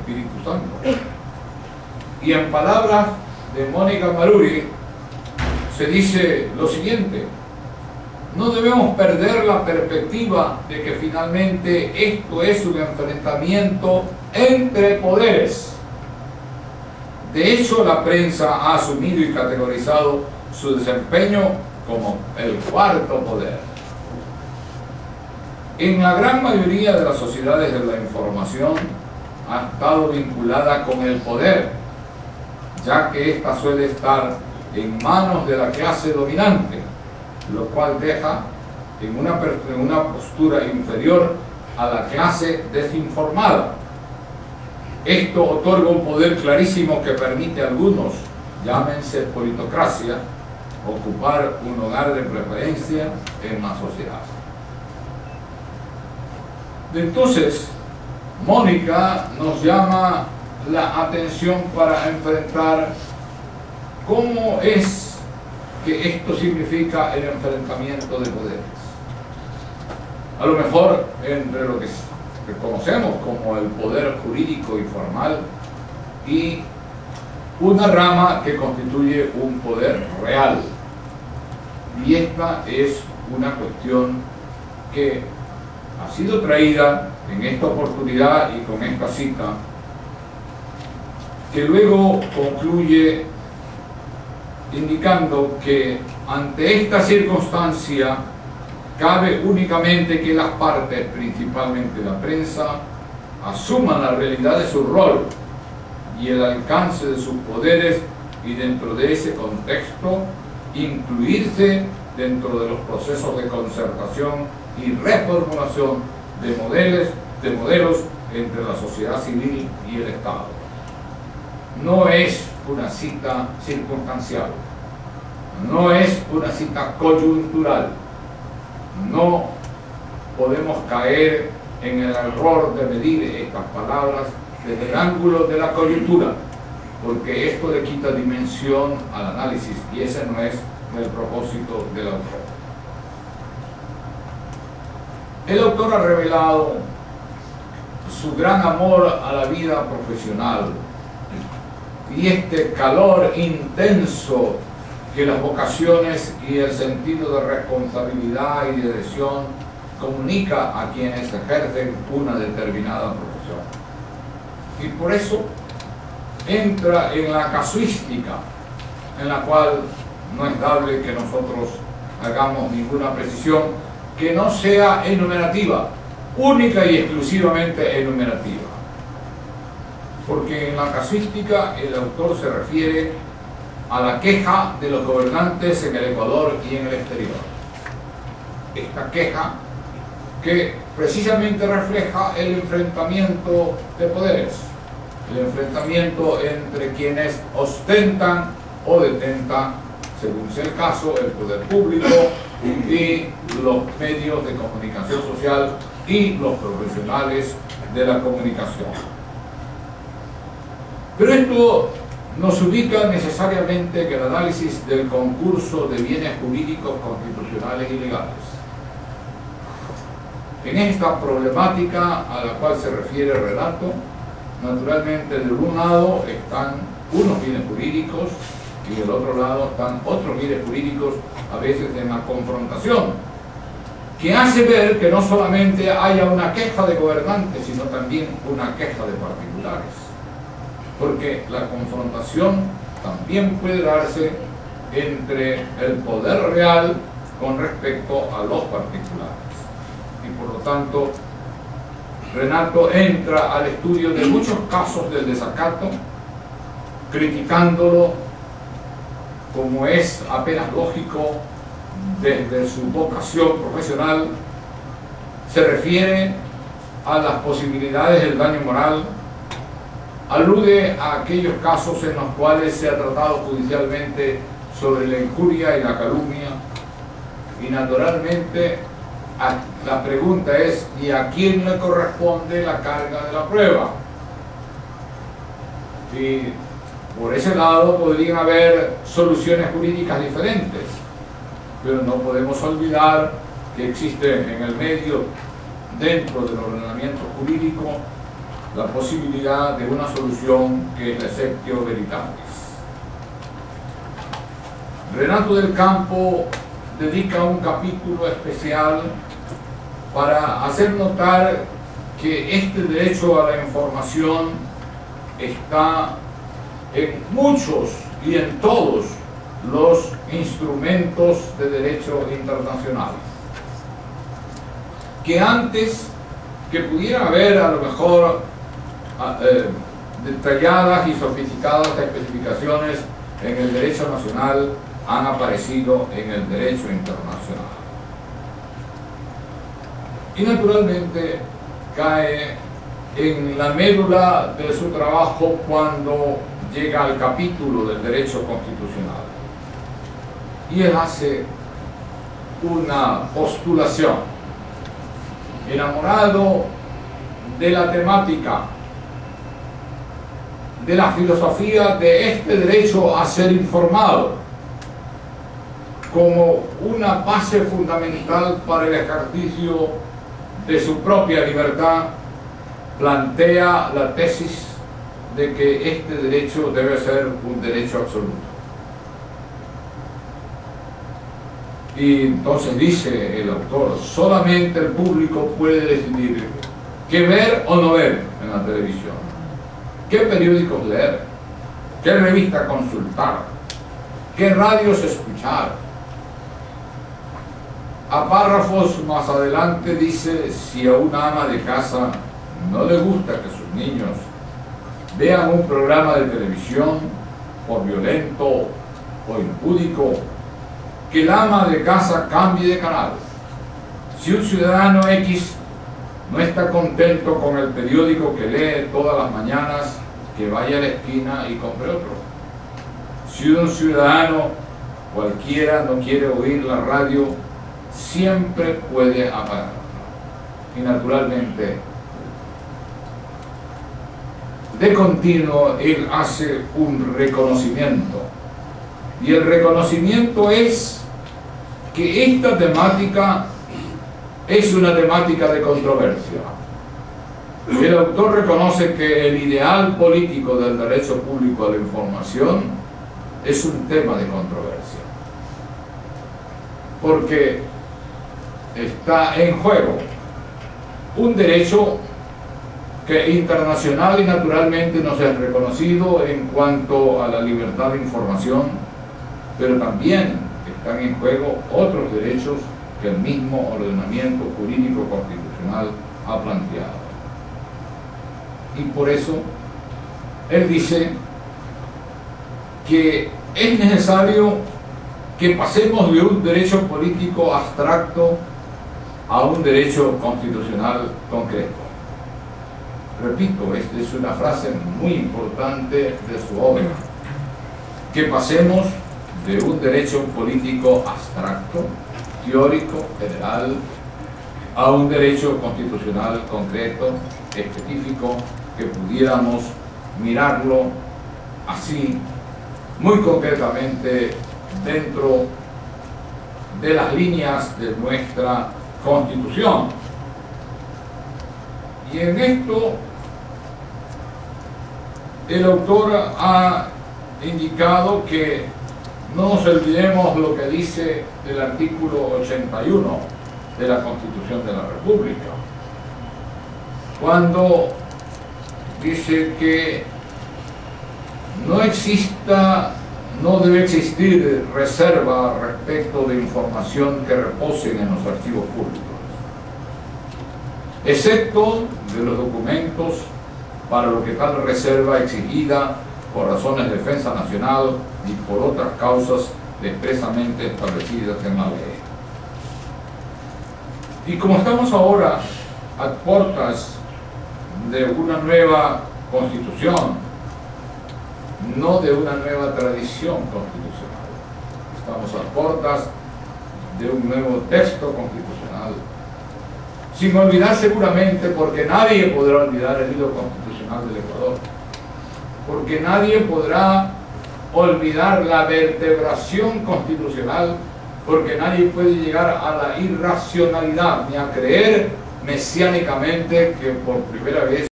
Espíritu Santo. Y en palabras de Mónica Maruri se dice lo siguiente: no debemos perder la perspectiva de que finalmente esto es un enfrentamiento entre poderes. De hecho, la prensa ha asumido y categorizado su desempeño como el cuarto poder. En la gran mayoría de las sociedades de la información ha estado vinculada con el poder, ya que ésta suele estar en manos de la clase dominante, lo cual deja en una postura inferior a la clase desinformada. Esto otorga un poder clarísimo que permite a algunos, llámense politocracia, ocupar un lugar de preferencia en la sociedad. Entonces, Mónica nos llama la atención para enfrentar cómo es que esto significa el enfrentamiento de poderes. A lo mejor entre lo que conocemos como el poder jurídico y formal y una rama que constituye un poder real. Y esta es una cuestión que ha sido traída en esta oportunidad y con esta cita, que luego concluye indicando que ante esta circunstancia cabe únicamente que las partes, principalmente la prensa, asuman la realidad de su rol y el alcance de sus poderes, y dentro de ese contexto incluirse dentro de los procesos de concertación y reformulación de modelos entre la sociedad civil y el Estado. No es una cita circunstancial, no es una cita coyuntural. No podemos caer en el error de medir estas palabras desde el ángulo de la coyuntura, porque esto le quita dimensión al análisis y ese no es el propósito del autor. El autor ha revelado su gran amor a la vida profesional y este calor intenso que las vocaciones y el sentido de responsabilidad y de adhesión comunica a quienes ejercen una determinada profesión. Y por eso entra en la casuística, en la cual no es dable que nosotros hagamos ninguna precisión que no sea enumerativa, única y exclusivamente enumerativa. Porque en la casuística el autor se refiere a la queja de los gobernantes en el Ecuador y en el exterior. Esta queja que precisamente refleja el enfrentamiento de poderes, el enfrentamiento entre quienes ostentan o detentan, según sea el caso, el poder público y los medios de comunicación social y los profesionales de la comunicación. Pero esto nos ubica necesariamente en el análisis del concurso de bienes jurídicos constitucionales y legales. En esta problemática a la cual se refiere el relato, naturalmente de un lado están unos bienes jurídicos y del otro lado están otros bienes jurídicos, a veces en la confrontación, que hace ver que no solamente haya una queja de gobernantes, sino también una queja de particulares. Porque la confrontación también puede darse entre el poder real con respecto a los particulares. Y por lo tanto, Renato entra al estudio de muchos casos del desacato, criticándolo, como es apenas lógico desde su vocación profesional. Se refiere a las posibilidades del daño moral, alude a aquellos casos en los cuales se ha tratado judicialmente sobre la injuria y la calumnia, y naturalmente la pregunta es: ¿y a quién le corresponde la carga de la prueba? Y por ese lado podrían haber soluciones jurídicas diferentes, pero no podemos olvidar que existe en el medio, dentro del ordenamiento jurídico, la posibilidad de una solución que es la exceptio veritatis. Renato del Campo dedica un capítulo especial para hacer notar que este derecho a la información está en muchos y en todos los instrumentos de derecho internacional. Que antes que pudiera haber a lo mejor detalladas y sofisticadas especificaciones en el derecho nacional, han aparecido en el derecho internacional. Y naturalmente cae en la médula de su trabajo cuando llega al capítulo del derecho constitucional. Y él hace una postulación, enamorado de la temática, de la filosofía de este derecho a ser informado, como una base fundamental para el ejercicio de su propia libertad, plantea la tesis de que este derecho debe ser un derecho absoluto. Y entonces dice el autor, solamente el público puede decidir qué ver o no ver en la televisión, qué periódicos leer, qué revista consultar, qué radios escuchar. A párrafos más adelante dice, si a una ama de casa no le gusta que sus niños vean un programa de televisión, por violento o impúdico, que el ama de casa cambie de canal. Si un ciudadano X no está contento con el periódico que lee todas las mañanas, que vaya a la esquina y compre otro. Si un ciudadano cualquiera no quiere oír la radio, siempre puede apagar. Y naturalmente, de continuo, él hace un reconocimiento. Y el reconocimiento es que esta temática es una temática de controversia. El autor reconoce que el ideal político del derecho público a la información es un tema de controversia. Porque está en juego un derecho que internacional y naturalmente nos es reconocido en cuanto a la libertad de información, pero también están en juego otros derechos que el mismo ordenamiento jurídico constitucional ha planteado. Y por eso él dice que es necesario que pasemos de un derecho político abstracto a un derecho constitucional concreto. Repito, esta es una frase muy importante de su obra. Que pasemos de un derecho político abstracto, teórico, general, a un derecho constitucional concreto, específico, que pudiéramos mirarlo así, muy concretamente, dentro de las líneas de nuestra Constitución. Y en esto el autor ha indicado que no nos olvidemos lo que dice el artículo 81 de la Constitución de la República, cuando dice que no debe existir reserva respecto de información que reposen en los archivos públicos, excepto de los documentos para lo que tal reserva exigida por razones de defensa nacional y por otras causas expresamente establecidas en la ley. Y como estamos ahora a puertas de una nueva constitución, no de una nueva tradición constitucional, estamos a puertas de un nuevo texto constitucional, sin olvidar seguramente, porque nadie podrá olvidar el hilo constitucional del Ecuador, porque nadie podrá olvidar la vertebración constitucional, porque nadie puede llegar a la irracionalidad ni a creer mesiánicamente que por primera vez